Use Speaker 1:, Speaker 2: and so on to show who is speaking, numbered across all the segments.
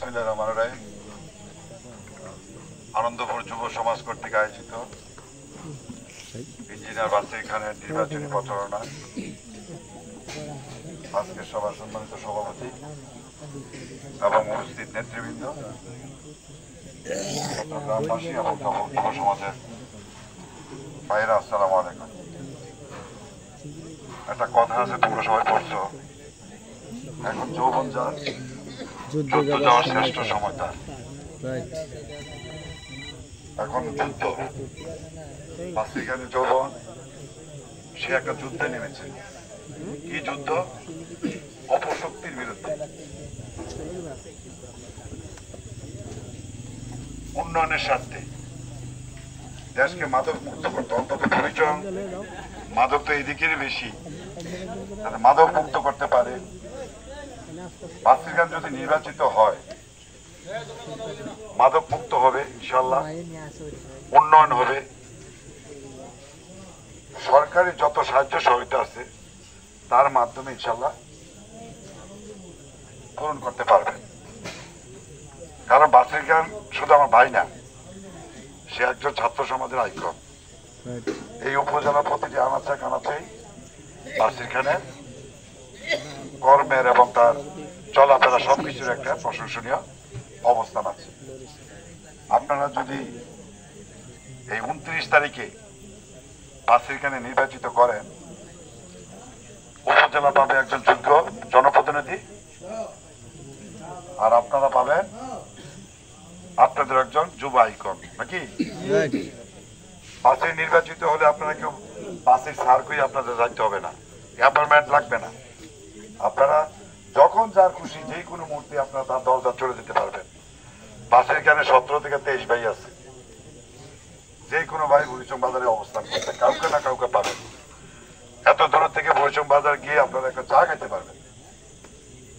Speaker 1: বিসমিল্লাহির রহমানির রহিম। আনন্দপুর যুব সমাজ কর্তৃক আয়োজিত ইঞ্জিনিয়ার বাসির খানের নির্বাচনী প্রচারণা আজকের সভার সম্মানিত সভাপতি এবং উপস্থিত নেতৃবৃন্দ, গ্রামবাসী এবং যুব সমাজের ভাইয়েরা, আসসালামু আলাইকুম। একটা কথা আছে, তোমরা সবাই পড়ছো, এখন যৌবন যার যুদ্ধ যাওয়ার শ্রেষ্ঠ সময় তার। এখন যুদ্ধ, বাস্তবিক যৌবন সে একটা যুদ্ধে নেমেছে। কি যুদ্ধ? অপশক্তির বিরুদ্ধে, উন্নয়নের স্বার্থে দেশকে মাদক মুক্ত করতে, অন্তত পরিচয় মাদক তো এদিকেরই বেশি, মাদক মুক্ত করতে পারে। বাসির খান যদি নির্বাচিত হয়, মাদক মুক্ত হবে ইনশাল্লাহ, উন্নয়ন হবে, সরকারি যত সাহায্য সহযোগিতা আছে তার মাধ্যমে ইনশাল্লাহ পূরণ করতে পারবে। কারণ বাসির খান শুধু আমার ভাই না, সে একজন ছাত্র সমাজের আইকন। এই উপজেলা প্রতিটি আনাচে কানাচেই বাসির খানের কর্মের এবং তার চলাফেরা সবকিছুর একটা প্রশংসনীয় অবস্থান আছে। আপনারা যদি এই 29 তারিখে বাসির খানে নির্বাচিত করেন, উপজেলা পাবে একজন যোগ্য জনপ্রতিনিধি, আর আপনারা পাবেন আপনাদের একজন যুব আইকন, নাকি? বাসে নির্বাচিত হলে আপনারা কেউ বাসের সার করে আপনাদের যাইতে হবে না, অ্যাপয়েন্টমেন্ট লাগবে না। আপনারা যখন যার খুশি যে কোনো মুহূর্তে আপনারা তার দরজা চলে যেতে পারবেন। বাসের এখানে 17 থেকে 23 ভাই আছে, যে কোনো ভাই বুড়িচং বাজারে অবস্থান করতে, কাউকে না কাউকে পাবেন। এত দূর থেকে বুড়িচং বাজার গিয়ে আপনারা একটা চা খাইতে পারবেন,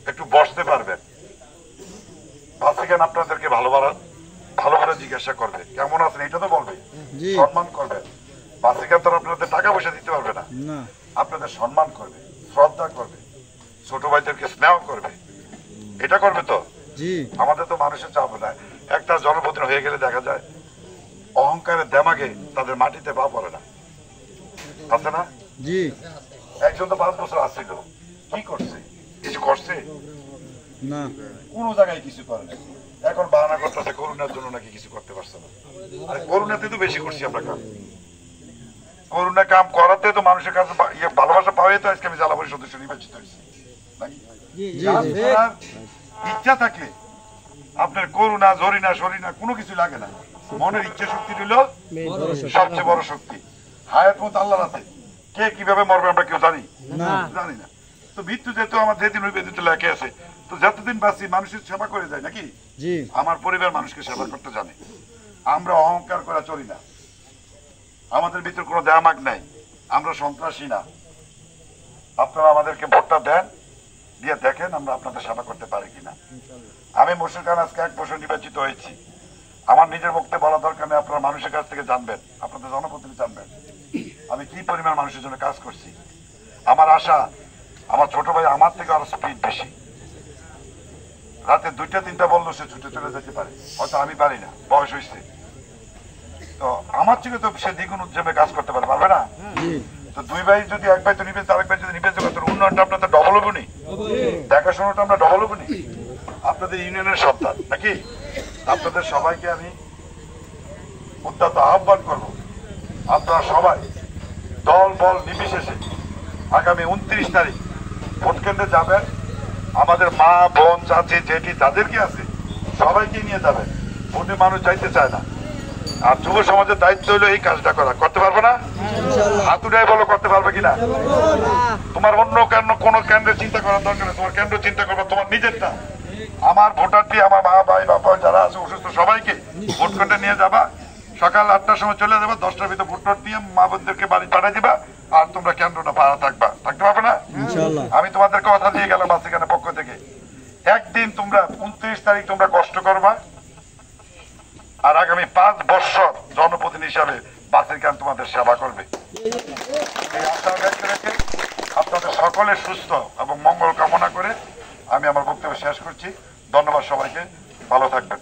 Speaker 1: একটু বসতে পারবেন। বাসে কেন আপনাদেরকে ভালো করে জিজ্ঞাসা করবে, কেমন আছেন এটা তো বলবে, সম্মান করবে। বাসে কেন তো আপনাদের টাকা পয়সা দিতে পারবে না, আপনাদের সম্মান করবে, শ্রদ্ধা করবে, ছোট ভাইদেরকে স্নেহ করবে, এটা করবে। তো আমাদের তো মানুষের চাপ না। একটা জনপ্রতিনিধি হয়ে গেলে দেখা যায় অহংকারের দেমাগে তাদের মাটিতে পা পড়ে না, আছে না? একজন তো 5 বছর আসছিল, কি করছে? কিছু করছে না, কোন জায়গায় কিছু করে না। এখন বাহানা করতেছে করোনার জন্য নাকি কিছু করতে পারছে না। আরে করোনাতে তো বেশি করছি আমরা কাম, করোনা কাম করাতে তো মানুষের কাছে ভালোবাসা পাওয়াই তো আজকে আমি জেলা পরিষদ সদস্য নির্বাচিত হয়েছি। ইচ্ছা থাকলে আপনার করোনা জরিনা সরিনা কোনো কিছু লাগে না, মনের ইচ্ছা শক্তি দিল সবচেয়ে বড় শক্তি। হায়াত মত আল্লাহর হাতে, কে কিভাবে মরবে আমরা কেউ জানি না। তো মৃত্যু যেহেতু আমার যেদিন হইবে দিতে লেখে আছে, তো যতদিন বাঁচি মানুষের সেবা করে যায়, নাকি? আমার পরিবার মানুষকে সেবা করতে জানে। আমরা অহংকার করে চলি না, আমাদের ভিতর কোনো দেয়ামাগ নাই, আমরা সন্ত্রাসী না। আপনারা আমাদেরকে ভোটটা দেন, দিয়ে দেখেন আমরা আপনাদের সেবা করতে পারি কিনা। আমি মুর্শিদ খান আজকে 1 বছর নির্বাচিত হয়েছি। আমার নিজের মুখে বলা দরকার নেই, আপনারা মানুষের কাছ থেকে জানবেন, আপনাদের জনপ্রতিনিধি জানবেন আমি কি পরিমাণ মানুষের জন্য কাজ করছি। আমার আশা, আমার ছোট ভাই আমার থেকে আরো স্পিড বেশি, রাতে 2টা-3টা বললো সে ছুটে চলে যেতে পারে, হয়তো আমি পারি না, বয়স হয়েছে। তো আমার থেকে তো সে দ্বিগুণ উদ্যমে কাজ করতে পারবে না? তো 2 ভাই যদি 1 ভাই তো নিবে, আরেক ভাই যদি নিবে, উন্নয়নটা আপনাদের ডবল হবো নি, দেখাশোনাটা আমরা ডবল হবো নি। আপনাদের ইউনিয়নের সন্তান, নাকি? আপনাদের সবাইকে আমি উদ্যত আহ্বান করব, আপনারা সবাই দল বল নির্বিশেষে আগামী 29 তারিখ ভোট কেন্দ্রে যাবেন। আমাদের মা বোন চাচি জেঠি যাদেরকে আছে সবাইকে নিয়ে যাবেন। ভোটে মানুষ যাইতে চায় না, আর যুব সমাজের দায়িত্ব হলো এই কাজটা করা। করতে পারবো না? হাত উঠাই বলো, করতে পারবে কিনা? তোমার অন্য কোন কেন্দ্রে চিন্তা করার দরকার নেই, তোমার কেন্দ্র চিন্তা করবে তোমার নিজেরটা। আমার ভোটারটি, আমার মা ভাই বাবা যারা আছে অসুস্থ সবাইকে ভোট কেন্দ্রে নিয়ে যাবা। সকাল 8টার সময় চলে যাবা, 10টার ভিতরে ভোট দিয়ে মা বোনদেরকে বাড়ি পাঠিয়ে দিবা, আর তোমরা কেন্দ্রটা পাড়া থাকতে পারবে না? আমি তোমাদেরকে কথা দিয়ে গেলাম বাসিখানের পক্ষ থেকে, একদিন তোমরা 29 তারিখ তোমরা কষ্ট করবা, আর আগামী 5 বছর জনপ্রতিনিধি হিসাবে বাসির খান তোমাদের সেবা করবে। এই আশা ব্যক্ত রেখে আপনাদের সকলের সুস্থ এবং মঙ্গল কামনা করে আমি আমার বক্তব্য শেষ করছি। ধন্যবাদ সবাইকে। ভালো থাকবেন।